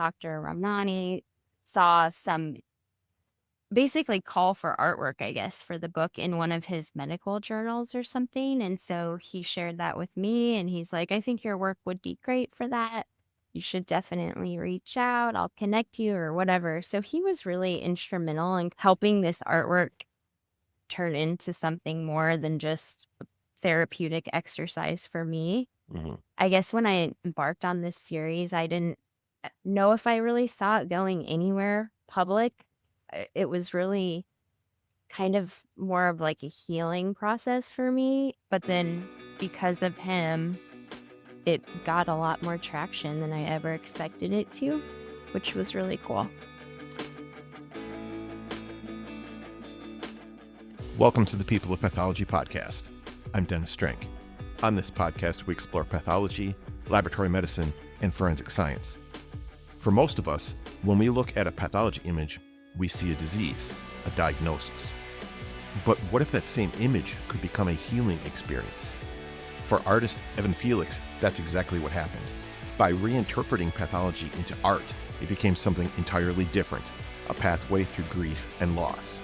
Dr. Ramnani saw some basically call for artwork, I guess, for the book in one of his medical journals or something. And so he shared that with me and he's like, I think your work would be great for that. You should definitely reach out. I'll connect you or whatever. So he was really instrumental in helping this artwork turn into something more than just a therapeutic exercise for me. Hmm. I guess when I embarked on this series, I didn't know if I really saw it going anywhere public. It was really kind of more of like a healing process for me. But then because of him, it got a lot more traction than I ever expected it to, which was really cool. Welcome to the People of Pathology podcast. I'm Dennis Strank. On this podcast, we explore pathology, laboratory medicine, and forensic science. For most of us, when we look at a pathology image, we see a disease, a diagnosis. But what if that same image could become a healing experience? For artist Evin Felix, that's exactly what happened. By reinterpreting pathology into art, it became something entirely different, a pathway through grief and loss.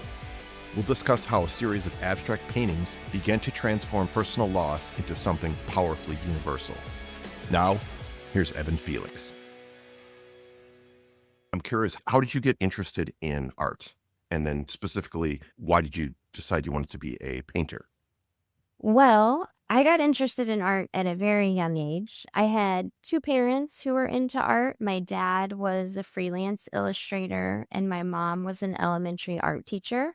We'll discuss how a series of abstract paintings began to transform personal loss into something powerfully universal. Now, here's Evin Felix. I'm curious, how did you get interested in art? And then specifically, why did you decide you wanted to be a painter? Well, I got interested in art at a very young age. I had two parents who were into art. My dad was a freelance illustrator, and my mom was an elementary art teacher.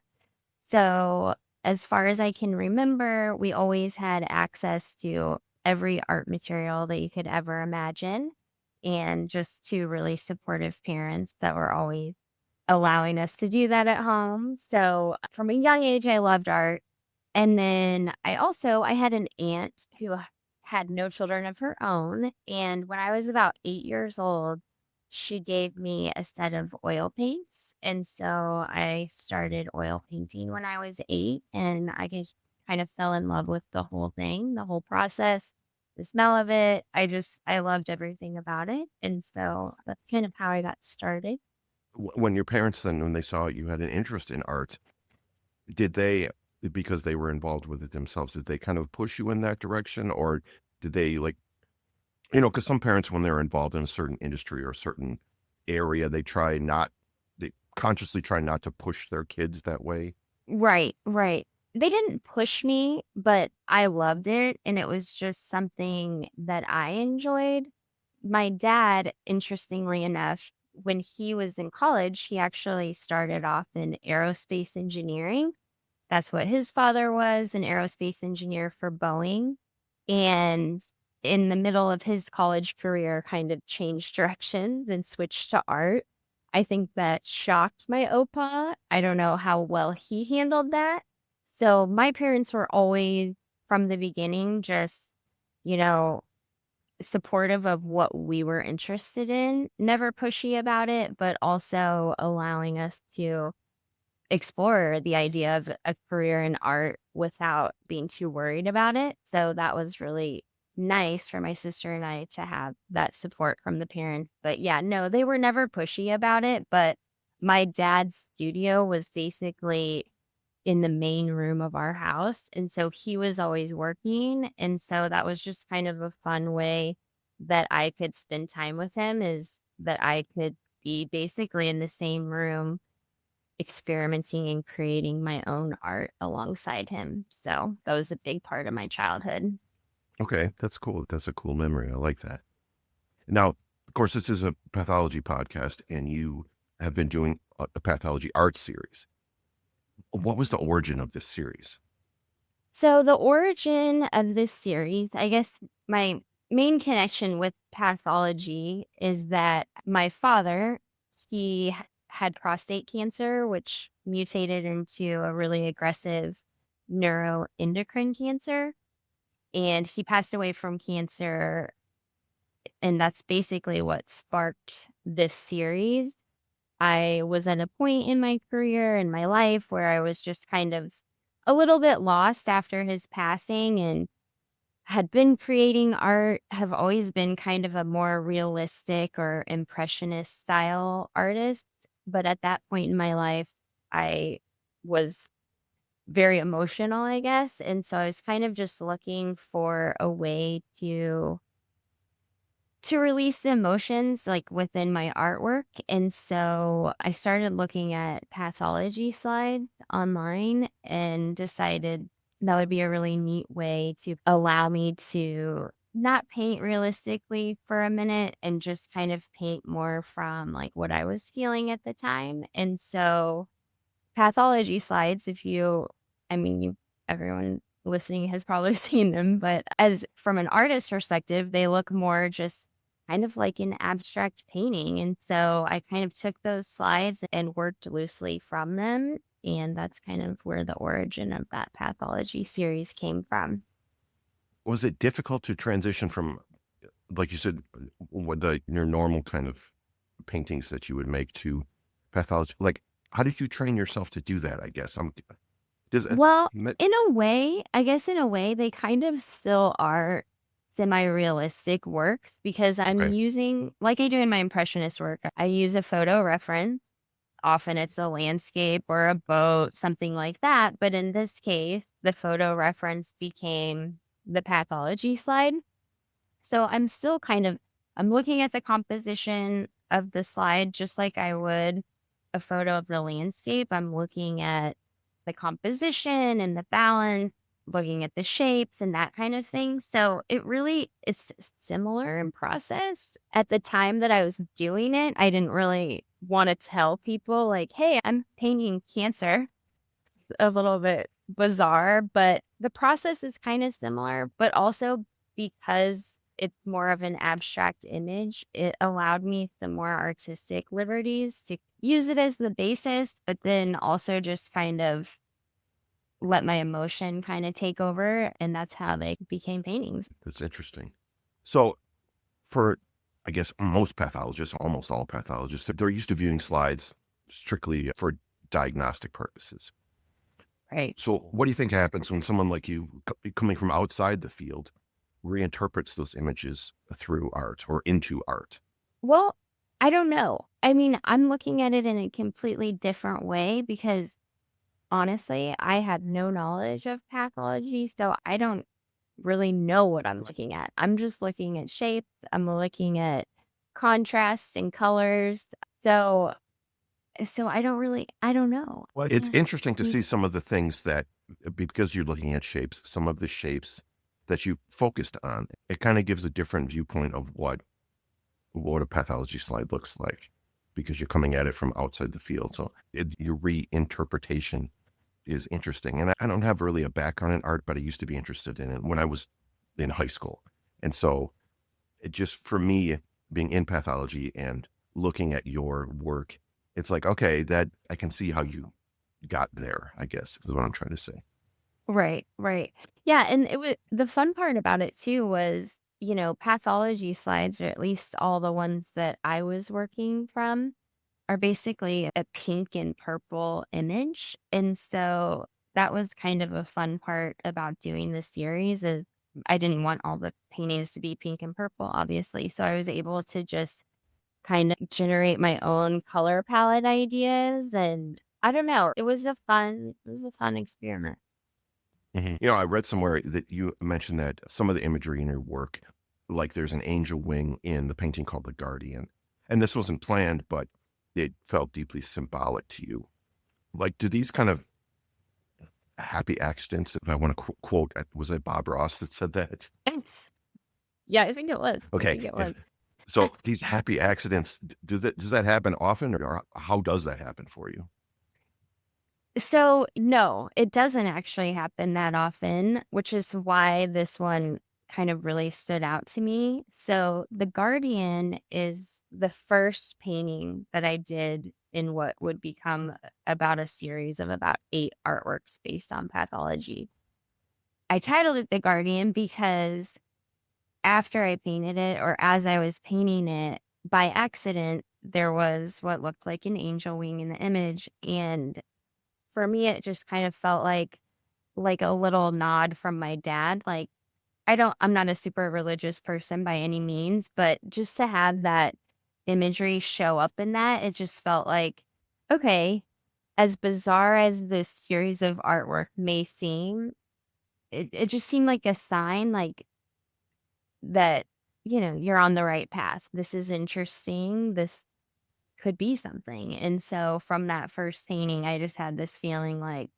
So, as far as I can remember, we always had access to every art material that you could ever imagine, and just two really supportive parents that were always allowing us to do that at home. So, from a young age, I loved art. And then I had an aunt who had no children of her own, and when I was about 8 years old, she gave me a set of oil paints, and so I started oil painting when I was 8, and I just kind of fell in love with the whole thing, the whole process, the smell of it. I loved everything about it, and so that's kind of how I got started. When your parents then, when they saw you had an interest in art, did they, because they were involved with it themselves, did they kind of push you in that direction? Or did they because some parents, when they're involved in a certain industry or a certain area, they consciously try not to push their kids that way. Right, right. They didn't push me, but I loved it, and it was just something that I enjoyed. My dad, interestingly enough, when he was in college, he actually started off in aerospace engineering. That's what his father was, an aerospace engineer for Boeing. And in the middle of his college career, kind of changed directions and switched to art. I think that shocked my opa. I don't know how well he handled that. So my parents were always, from the beginning, just, you know, supportive of what we were interested in, never pushy about it, but also allowing us to explore the idea of a career in art without being too worried about it. So that was really nice for my sister and I to have that support from the parents. But yeah, no, they were never pushy about it. But my dad's studio was basically in the main room of our house. And so he was always working. And so that was just kind of a fun way that I could spend time with him, is that I could be basically in the same room experimenting and creating my own art alongside him. So that was a big part of my childhood. Okay, that's cool. That's a cool memory. I like that. Now, of course, this is a pathology podcast, and you have been doing a pathology art series. What was the origin of this series? So the origin of this series, I guess my main connection with pathology is that my father, had prostate cancer, which mutated into a really aggressive neuroendocrine cancer. And he passed away from cancer. And that's basically what sparked this series. I was at a point in my career and my life where I was just kind of a little bit lost after his passing, and had been creating art, have always been kind of a more realistic or impressionist style artist. But at that point in my life, I was very emotional, I guess. And so I was kind of just looking for a way to release the emotions, like, within my artwork, and so I started looking at pathology slides online and decided that would be a really neat way to allow me to not paint realistically for a minute and just kind of paint more from, like, what I was feeling at the time, and so pathology slides, if you I mean, you everyone listening has probably seen them, but as from an artist perspective, they look more just kind of like an abstract painting, and so I kind of took those slides and worked loosely from them, and that's kind of where the origin of that pathology series came from. Was it difficult to transition from, like you said, what the your normal kind of paintings that you would make to pathology? Like, how did you train yourself to do that? I guess does it, Well, me- in a way, I guess in a way, they kind of still are semi-realistic works because I'm okay. using like I do in my impressionist work, I use a photo reference. Often it's a landscape or a boat, something like that. But in this case, the photo reference became the pathology slide. So I'm still kind of I'm looking at the composition of the slide just like I would a photo of the landscape. I'm looking at the composition and the balance, looking at the shapes and that kind of thing. So it's similar in process. At the time that I was doing it, I didn't really want to tell people like, "Hey, I'm painting cancer." A little bit bizarre, but the process is kinda similar, but also because it's more of an abstract image, it allowed me some more artistic liberties to use it as the basis, but then also just kind of let my emotion kinda take over, and that's how they became paintings. That's interesting. So for, I guess, most pathologists, almost all pathologists, they're used to viewing slides strictly for diagnostic purposes. Right. So, what do you think happens when someone like you, coming from outside the field, reinterprets those images through art or into art? Well, I don't know. I mean, I'm looking at it in a completely different way because honestly, I had no knowledge of pathology, so I don't really know what I'm looking at. I'm just looking at shape, I'm looking at contrasts and colors. So I don't know. Well, I it's can't interesting to see use some of the things that, because you're looking at shapes, some of the shapes that you focused on, it kind of gives a different viewpoint of what a pathology slide looks like because you're coming at it from outside the field. So your reinterpretation is interesting. And I don't have really a background in art, but I used to be interested in it when I was in high school. And so it just, for me, being in pathology and looking at your work, it's like, okay, that I can see how you got there, I guess is what I'm trying to say. Right, right. Yeah, and it was the fun part about it too was, pathology slides, or at least all the ones that I was working from, are basically a pink and purple image, and so that was kind of a fun part about doing the series is I didn't want all the paintings to be pink and purple, obviously, so I was able to just kinda generate my own color palette ideas, and I don't know, it was a fun experiment. I read somewhere that you mentioned that some of the imagery in your work, like there's an angel wing in the painting called The Guardian. And this wasn't planned, but it felt deeply symbolic to you. Like, do these kind of happy accidents, if I want to quote, was it Bob Ross that said that? Thanks. Yeah, I think it was. I Okay. think it Yeah. was. So these happy accidents, does that happen often, or how does that happen for you? So, no, it doesn't actually happen that often, which is why this one kind of really stood out to me. So, The Guardian is the first painting that I did in what would become about a series of about 8 artworks based on pathology. I titled it The Guardian because after I painted it, or as I was painting it, by accident, there was what looked like an angel wing in the image, and for me, it just kind of felt like a little nod from my dad, like, I'm not a super religious person by any means, but just to have that imagery show up in that, it just felt like, okay, as bizarre as this series of artwork may seem, it just seemed like a sign, like, that, you're on the right path. This is interesting. This could be something. And so from that first painting, I just had this feeling like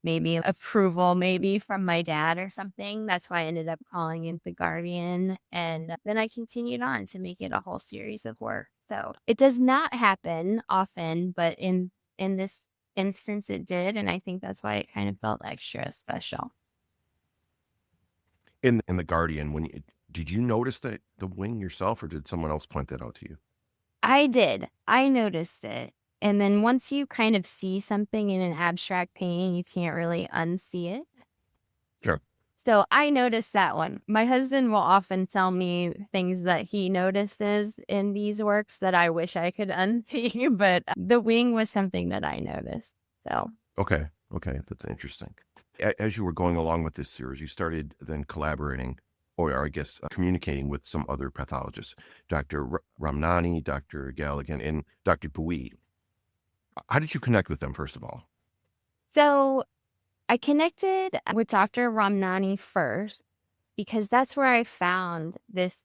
maybe approval, maybe from my dad or something. That's why I ended up calling it The Guardian. And then I continued on to make it a whole series of work. So it does not happen often, but in this instance it did. And I think that's why it kind of felt extra special. In the Guardian, did you notice the wing yourself, or did someone else point that out to you? I did. I noticed it. And then once you kind of see something in an abstract painting, you can't really unsee it. Sure. So I noticed that one. My husband will often tell me things that he notices in these works that I wish I could unsee, but the wing was something that I noticed. So Okay. Okay. That's interesting. As you were going along with this series, you started then collaborating, or I guess communicating with some other pathologists, Dr. Ramnani, Dr. Galligan, and Dr. Bui. How did you connect with them, first of all? so I connected with Dr. Ramnani first because that's where I found this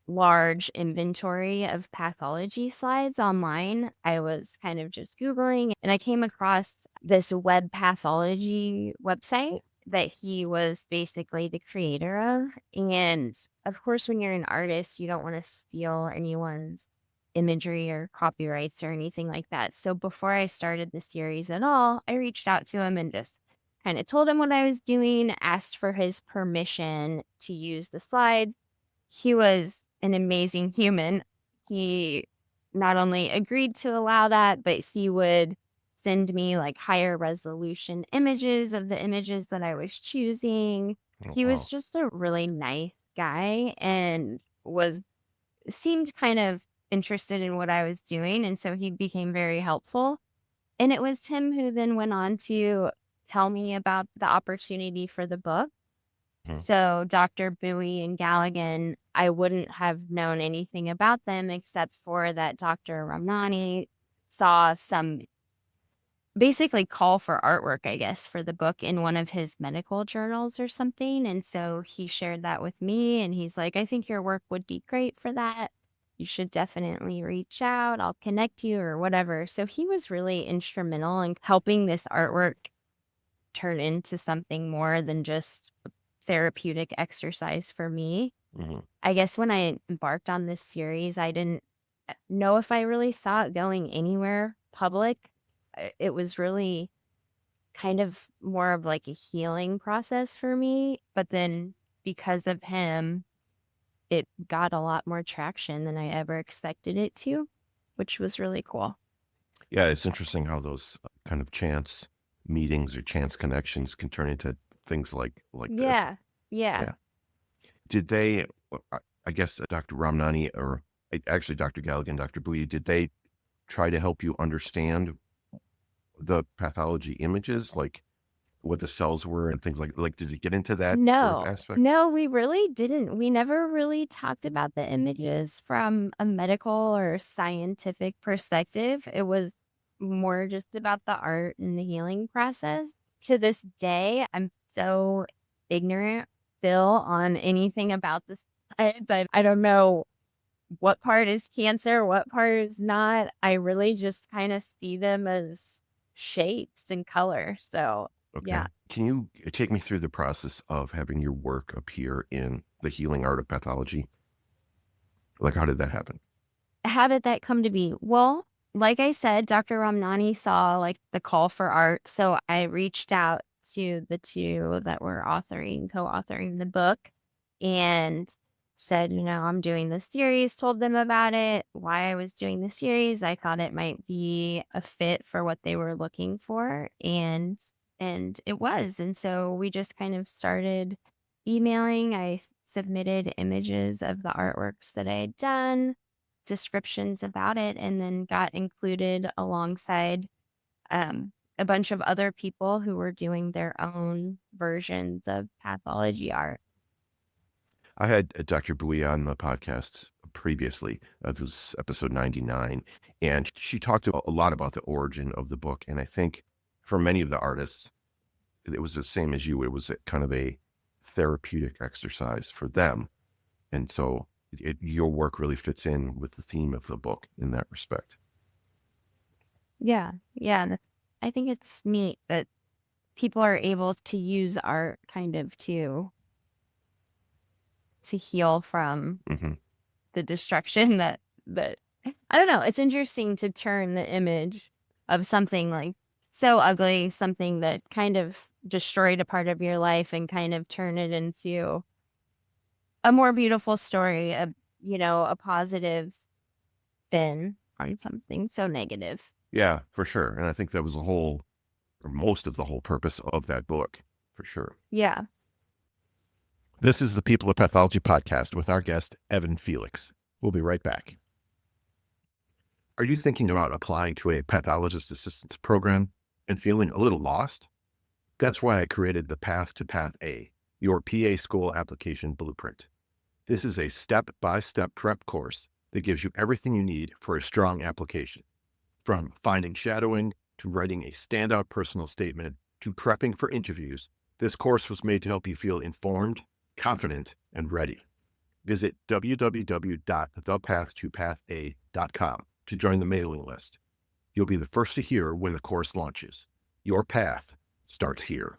large inventory of pathology slides online. I was kind of just Googling and I came across this web pathology website that he was basically the creator of. And of course, when you're an artist, you don't want to steal anyone's imagery or copyrights or anything like that. So before I started the series at all, I reached out to him and just kind of told him what I was doing, asked for his permission to use the slide. He was an amazing human. He not only agreed to allow that, but he would send me, like, higher resolution images of the images that I was choosing. Oh, He was wow. just a really nice guy and was seemed kind of interested in what I was doing, and so he became very helpful. And it was him who then went on to tell me about the opportunity for the book. Mhm. So Dr. Bowie and Galligan, I wouldn't have known anything about them except for that Dr. Ramnani saw some basically call for artwork, I guess, for the book in one of his medical journals or something. And so he shared that with me and he's like, I think your work would be great for that. You should definitely reach out. I'll connect you or whatever. So he was really instrumental in helping this artwork turn into something more than just a therapeutic exercise for me. Mhm. I guess when I embarked on this series, I didn't know if I really saw it going anywhere public. It was really kind of more of like a healing process for me. But then because of him, it got a lot more traction than I ever expected it to, which was really cool. Yeah, it's interesting how those kind of chance meetings or chance connections can turn into things like this. Yeah. Yeah. Yeah. Did they, I guess, Dr. Ramnani, or actually Dr. Galligan, Dr. Bui, did they try to help you understand the pathology images, like what the cells were and things like, did it get into that sort of No, aspect? no, we really didn't. We never really talked about the images from a medical or scientific perspective. It was more just about the art and the healing process. To this day, I'm so ignorant still on anything about this. I don't know what part is cancer, what part is not. I really just kind of see them as shapes and color. So, Okay. yeah. Can you take me through the process of having your work appear in the Healing Art of Pathology? Like, how did that happen? How did that come to be? Well, like I said, Dr. Ramnani saw like the call for art. So I reached out to the two that were co-authoring the book and said, I'm doing this series, told them about it, why I was doing the series. I thought it might be a fit for what they were looking for. And it was. And so we just kind of started emailing. I submitted images of the artworks that I had done, descriptions about it, and then got included alongside a bunch of other people who were doing their own versions of pathology art. I had Dr. Bui on the podcast previously. It was episode 99. And she talked a lot about the origin of the book. And I think for many of the artists, it was the same as you. It was kind of a therapeutic exercise for them. And so your work really fits in with the theme of the book in that respect. Yeah. Yeah. I think it's neat that people are able to use art kind of to heal from Mm-hmm. the destruction that I don't know. It's interesting to turn the image of something like so ugly, something that kind of destroyed a part of your life and kind of turn it into a more beautiful story, a positive spin on something so negative. Yeah, for sure. And I think that was the whole, or most of the whole purpose of that book, for sure. Yeah. This is the People of Pathology podcast with our guest, Evin Felix. We'll be right back. Are you thinking about applying to a pathologist assistance program and feeling a little lost? That's why I created the Path to PathA, your PA school application blueprint. This is a step-by-step prep course that gives you everything you need for a strong application. From finding shadowing to writing a standout personal statement to prepping for interviews, this course was made to help you feel informed, confident, and ready. Visit www.thepath2patha.com to join the mailing list. You'll be the first to hear when the course launches. Your path starts here.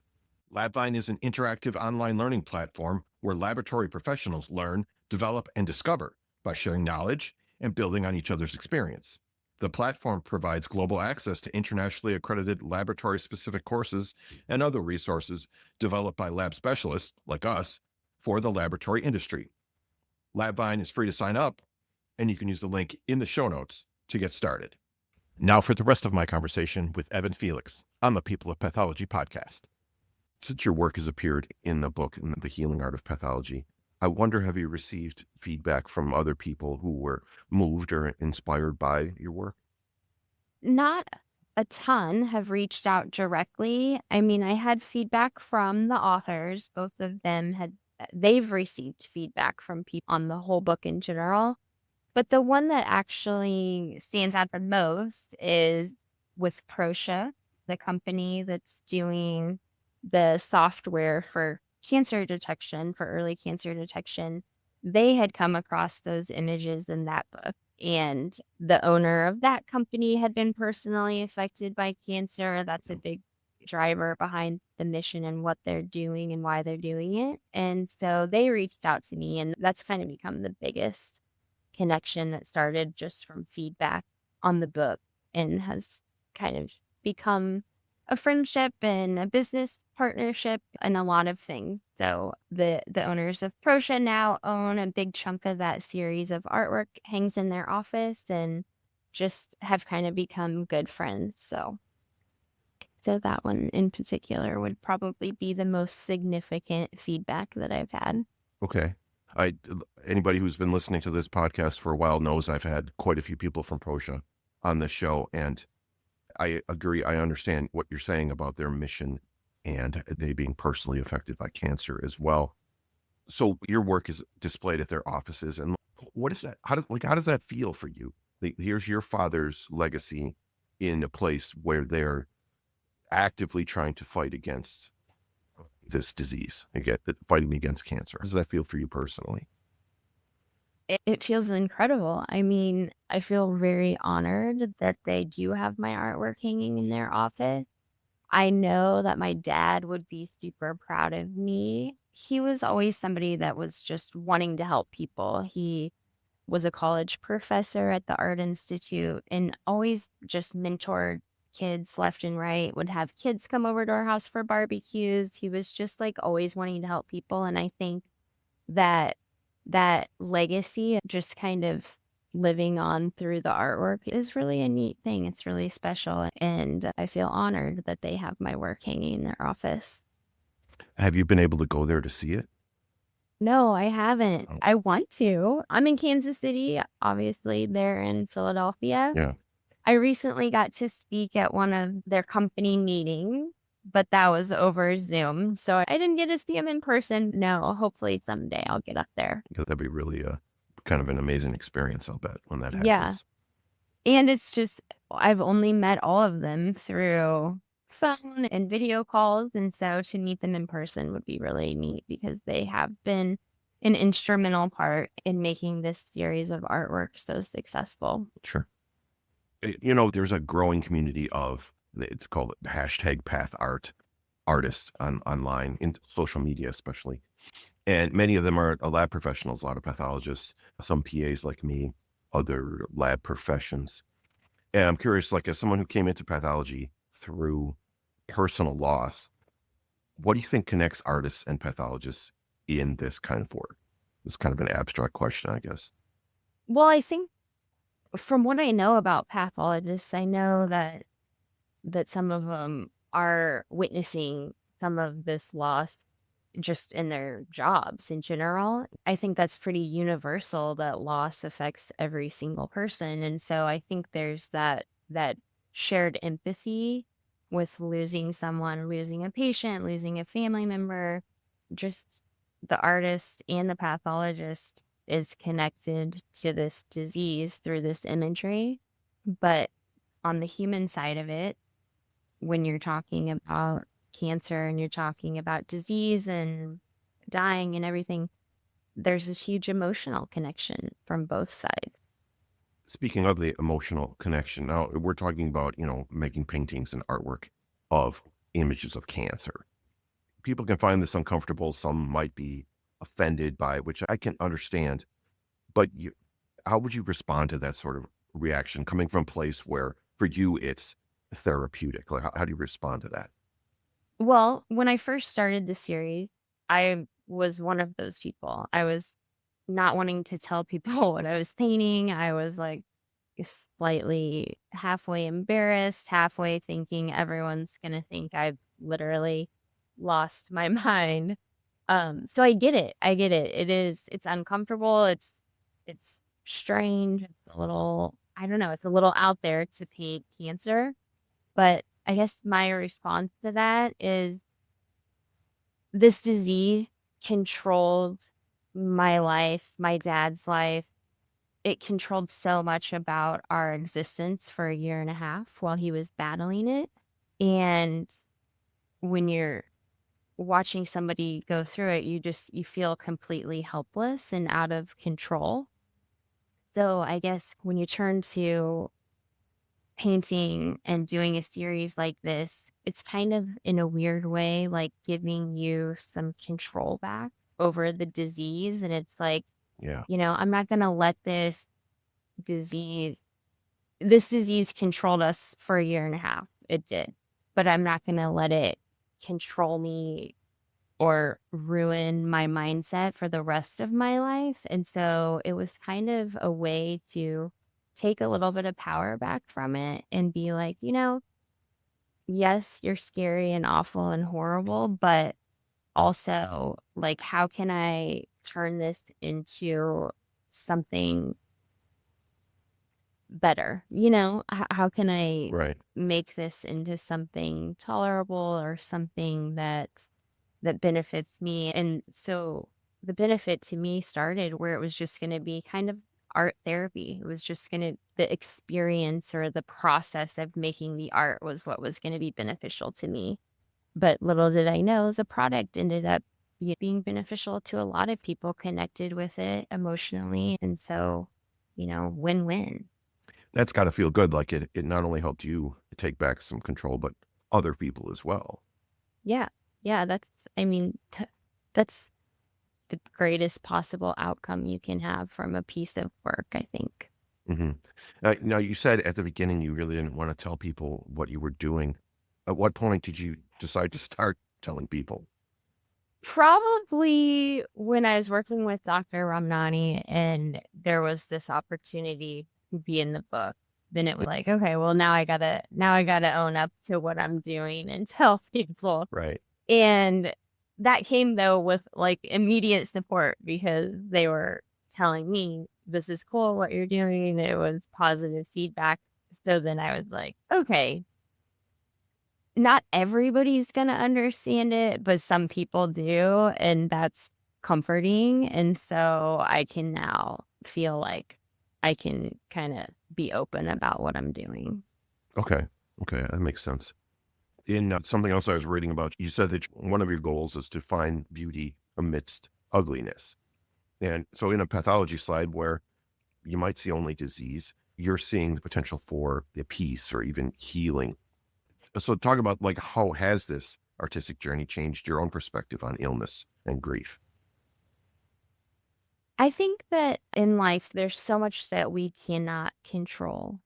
LabVine is an interactive online learning platform where laboratory professionals learn, develop, and discover by sharing knowledge and building on each other's experience. The platform provides global access to internationally accredited laboratory-specific courses and other resources developed by lab specialists, like us, for the laboratory industry. LabVine is free to sign up, and you can use the link in the show notes to get started. Now for the rest of my conversation with Evin Felix on the People of Pathology podcast. Since your work has appeared in the book, in The Healing Art of Pathology, I wonder, have you received feedback from other people who were moved or inspired by your work? Not a ton have reached out directly. I mean, I had feedback from the authors. Both of them they've received feedback from people on the whole book in general. But the one that actually stands out the most is with Proscia, the company that's doing the software for cancer detection, for early cancer detection. They had come across those images in that book. And the owner of that company had been personally affected by cancer. That's a big driver behind the mission and what they're doing and why they're doing it. And so they reached out to me, and that's kind of become the biggest connection that started just from feedback on the book and has kind of become a friendship and a business partnership and a lot of things. So the owners of Proscia now own a big chunk of that series of artwork, hangs in their office, and just have kind of become good friends. So that one in particular would probably be the most significant feedback that I've had. Okay. Anybody who's been listening to this podcast for a while knows I've had quite a few people from Proscia on this show, and I agree. I understand what you're saying about their mission and they being personally affected by cancer as well. So your work is displayed at their offices, and what is that? How does that feel for you? Here's your father's legacy in a place where they're actively trying to fight against this disease, fighting against cancer. How does that feel for you personally? It feels incredible. I mean, I feel very honored that they do have my artwork hanging in their office. I know that my dad would be super proud of me. He was always somebody that was just wanting to help people. He was a college professor at the Art Institute and always just mentored kids left and right, would have kids come over to our house for barbecues. He was just like always wanting to help people. And I think that that legacy just kind of living on through the artwork is really a neat thing. It's really special. And I feel honored that they have my work hanging in their office. Have you been able to go there to see it? No, I haven't. Oh. I want to. I'm in Kansas City. Obviously, they're in Philadelphia. Yeah. I recently got to speak at one of their company meetings. but that was over Zoom. So I didn't get to see him in person. No, hopefully someday I'll get up there. That'd be really kind of an amazing experience, I'll bet, when that Yeah. happens. And it's just, I've only met all of them through phone and video calls. And so to meet them in person would be really neat because they have been an instrumental part in making this series of artwork so successful. Sure. There's a growing community of, it's called hashtag Path Art artists online, in social media especially. And many of them are lab professionals, a lot of pathologists, some PAs like me, other lab professions. And I'm curious, like as someone who came into pathology through personal loss, what do you think connects artists and pathologists in this kind of work? It's kind of an abstract question, I guess. Well, I think from what I know about pathologists, I know that some of them are witnessing some of this loss just in their jobs in general. I think that's pretty universal that loss affects every single person. And so I think there's that shared empathy with losing someone, losing a patient, losing a family member. Just the artist and the pathologist is connected to this disease through this imagery. But on the human side of it, when you're talking about cancer and you're talking about disease and dying and everything, there's a huge emotional connection from both sides. Speaking of the emotional connection, now we're talking about, making paintings and artwork of images of cancer. People can find this uncomfortable. Some might be offended by it, which I can understand. But how would you respond to that sort of reaction coming from a place where for you it's therapeutic? Like, how do you respond to that? Well, when I first started the series, I was one of those people. I was not wanting to tell people what I was painting. I was like slightly halfway embarrassed, halfway thinking everyone's going to think I've literally lost my mind. So I get it. I get it. It's uncomfortable. It's strange. It's a little, I don't know, it's a little out there to paint cancer. But I guess my response to that is this disease controlled my life, my dad's life. It controlled so much about our existence for a year and a half while he was battling it. And when you're watching somebody go through it, you feel completely helpless and out of control. So I guess when you turn to painting and doing a series like this, it's kind of in a weird way, like giving you some control back over the disease. And it's like, Yeah. I'm not going to let disease, this disease controlled us for a year and a half. It did, but I'm not going to let it control me or ruin my mindset for the rest of my life. And so it was kind of a way to take a little bit of power back from it and be like, yes, you're scary and awful and horrible, but also like, how can I turn this into something better? How can I Right. make this into something tolerable or something that benefits me? And so the benefit to me started where it was just going to be kind of art therapy. It was just going to, the experience or the process of making the art was what was going to be beneficial to me. But little did I know the product ended up being beneficial to a lot of people connected with it emotionally. And so, win-win. That's got to feel good. Like it not only helped you take back some control, but other people as well. Yeah. Yeah. I mean, that's the greatest possible outcome you can have from a piece of work, I think. Hmm. Now, you said at the beginning you really didn't want to tell people what you were doing. At what point did you decide to start telling people? Probably when I was working with Dr. Ramnani and there was this opportunity to be in the book, then it was like, okay, well now I gotta own up to what I'm doing and tell people. Right. And that came though with like immediate support because they were telling me this is cool what you're doing. It was positive feedback. So then I was like, okay, not everybody's gonna understand it, but some people do, and that's comforting, and so I can now feel like I can kinda be open about what I'm doing. Okay. Okay. That makes sense. In something else I was reading about, you said that one of your goals is to find beauty amidst ugliness. And so in a pathology slide where you might see only disease, you're seeing the potential for the peace or even healing. So talk about like how has this artistic journey changed your own perspective on illness and grief? I think that in life, there's so much that we cannot control,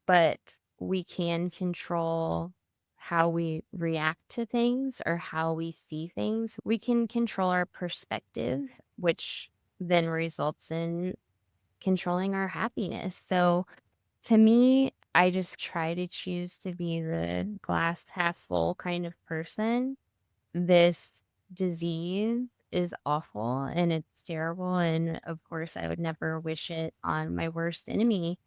but we can control how we react to things or how we see things. We can control our perspective, which then results in controlling our happiness. So to me, I just try to choose to be the glass half full kind of person. This disease is awful and it's terrible. And of course, I would never wish it on my worst enemy.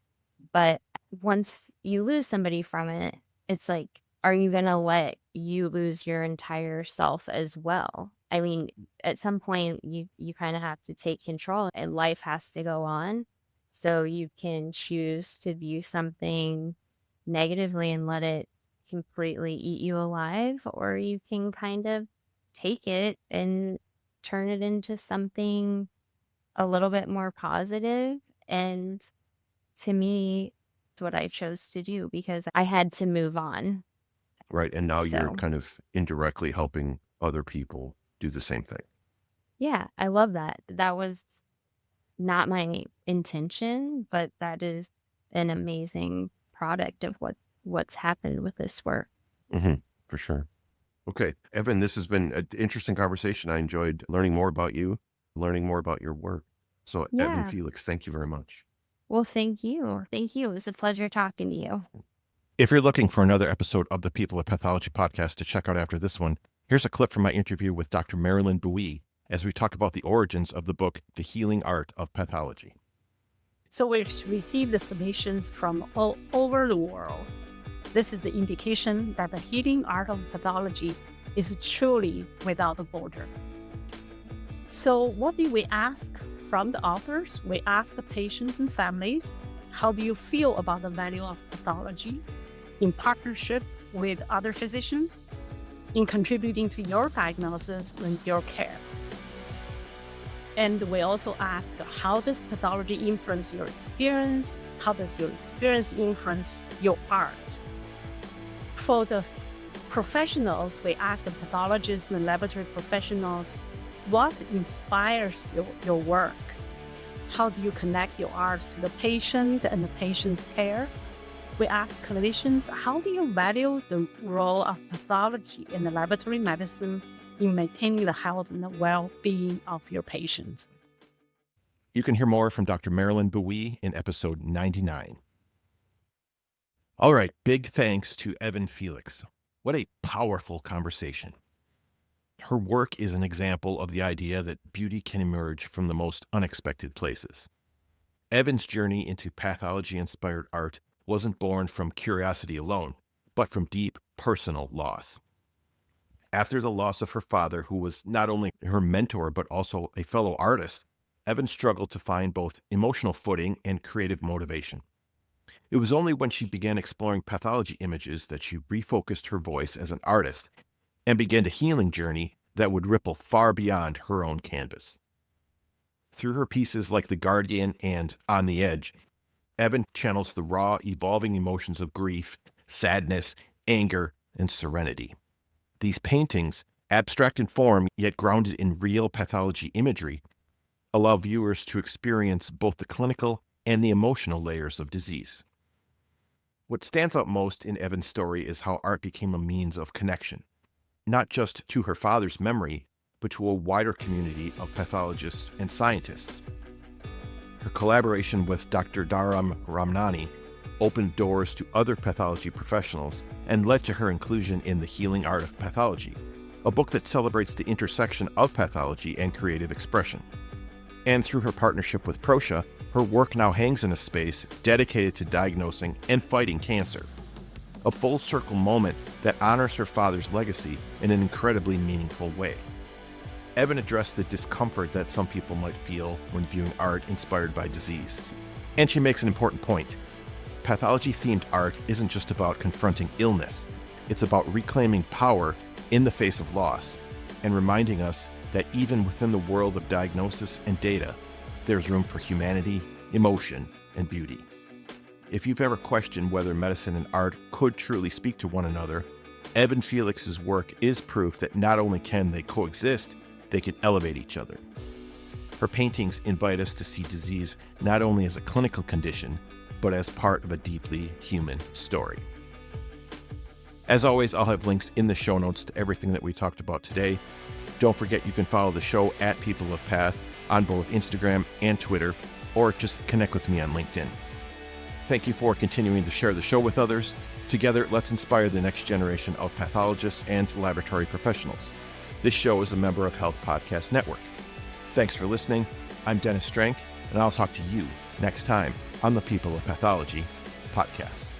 But once you lose somebody from it, it's like, are you gonna let you lose your entire self as well? I mean, at some point you kind of have to take control and life has to go on. So you can choose to view something negatively and let it completely eat you alive, or you can kind of take it and turn it into something a little bit more positive. And to me, it's what I chose to do because I had to move on. Right. And now you're So, kind of indirectly helping other people do the same thing. yeah, I love that. That was not my intention, but that is an amazing product of what's happened with this work. Hmm. For sure. Okay. Evan, this has been an interesting conversation. I enjoyed learning more about you, learning more about your work. So, Evan Yeah. Felix, thank you very much. Well, thank you. Thank you. It was a pleasure talking to you. If you're looking for another episode of the People of Pathology podcast to check out after this one, here's a clip from my interview with Dr. Marilyn Bowie as we talk about the origins of the book, The Healing Art of Pathology. So we receive the submissions from all over the world. This is the indication that the healing art of pathology is truly without a border. So what do we ask from the authors? We ask the patients and families, how do you feel about the value of pathology in partnership with other physicians in contributing to your diagnosis and your care? And we also ask, how does pathology influence your experience? How does your experience influence your art? For the professionals, we ask the pathologists and laboratory professionals, what inspires your work? How do you connect your art to the patient and the patient's care? We ask clinicians, how do you value the role of pathology in the laboratory medicine in maintaining the health and the well-being of your patients? You can hear more from Dr. Marilyn Bowie in episode 99. All right, big thanks to Evin Felix. What a powerful conversation. Her work is an example of the idea that beauty can emerge from the most unexpected places. Evin's journey into pathology-inspired art wasn't born from curiosity alone, but from deep personal loss. After the loss of her father, who was not only her mentor, but also a fellow artist, Evin struggled to find both emotional footing and creative motivation. It was only when she began exploring pathology images that she refocused her voice as an artist and began a healing journey that would ripple far beyond her own canvas. Through her pieces like The Guardian and On the Edge, Evin channels the raw, evolving emotions of grief, sadness, anger, and serenity. These paintings, abstract in form yet grounded in real pathology imagery, allow viewers to experience both the clinical and the emotional layers of disease. What stands out most in Evin's story is how art became a means of connection, not just to her father's memory, but to a wider community of pathologists and scientists. Her collaboration with Dr. Dharam Ramnani opened doors to other pathology professionals and led to her inclusion in The Healing Art of Pathology, a book that celebrates the intersection of pathology and creative expression. And through her partnership with Proscia, her work now hangs in a space dedicated to diagnosing and fighting cancer. a full circle moment that honors her father's legacy in an incredibly meaningful way. Evin addressed the discomfort that some people might feel when viewing art inspired by disease. And she makes an important point. Pathology-themed art isn't just about confronting illness. It's about reclaiming power in the face of loss and reminding us that even within the world of diagnosis and data, there's room for humanity, emotion, and beauty. If you've ever questioned whether medicine and art could truly speak to one another, Evin Felix's work is proof that not only can they coexist, they can elevate each other. Her paintings invite us to see disease not only as a clinical condition, but as part of a deeply human story. As always, I'll have links in the show notes to everything that we talked about today. Don't forget you can follow the show at People of Path on both Instagram and Twitter, or just connect with me on LinkedIn. Thank you for continuing to share the show with others. Together, let's inspire the next generation of pathologists and laboratory professionals. This show is a member of Health Podcast Network. Thanks for listening. I'm Dennis Strank, and I'll talk to you next time on the People of Pathology podcast.